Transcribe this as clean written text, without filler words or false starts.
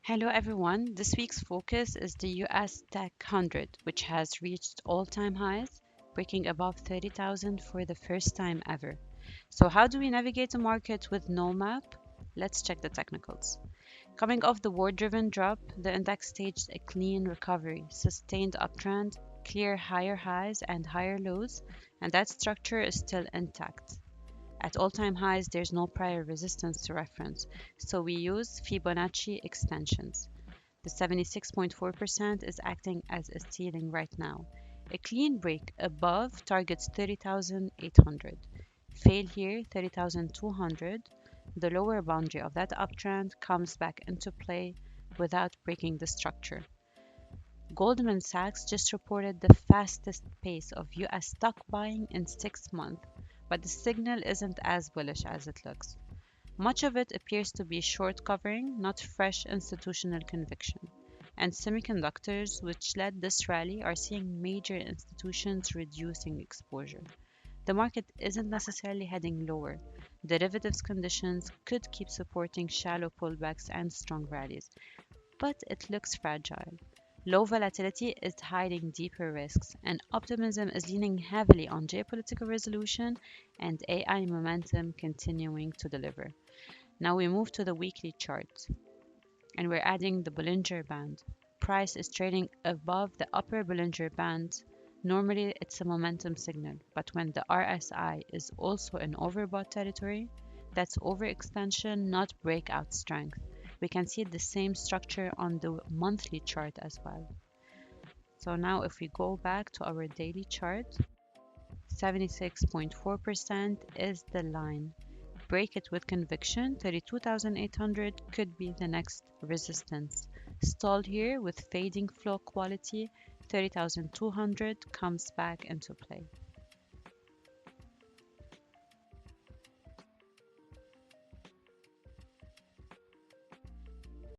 Hello everyone. This week's focus is the US Tech 100, which has reached all-time highs, breaking above 30,000 for the first time ever. So how do we navigate a market with no map? Let's check the technicals. Coming off the war-driven drop, the index staged a clean recovery, sustained uptrend, clear higher highs and higher lows, and that structure is still intact. At all-time highs, there's no prior resistance to reference, so we use Fibonacci extensions. The 76.4% is acting as a ceiling right now. A clean break above targets 30,800. Fail here, 30,200. The lower boundary of that uptrend comes back into play without breaking the structure. Goldman Sachs just reported the fastest pace of US stock buying in 6 months, but the signal isn't as bullish as it looks. Much of it appears to be short covering, not fresh institutional conviction. And semiconductors, which led this rally, are seeing major institutions reducing exposure. The market isn't necessarily heading lower. Derivatives conditions could keep supporting shallow pullbacks and strong rallies, but it looks fragile. Low volatility is hiding deeper risks, and optimism is leaning heavily on geopolitical resolution and AI momentum continuing to deliver. Now we move to the weekly chart, and we're adding the Bollinger Band. Price is trading above the upper Bollinger Band. Normally, it's a momentum signal, but when the RSI is also in overbought territory, that's overextension, not breakout strength. We can see the same structure on the monthly chart as well. So now if we go back to our daily chart, 76.4% is the line. Break it with conviction, 32,800 could be the next resistance. Stall here with fading flow quality, 30,200 comes back into play.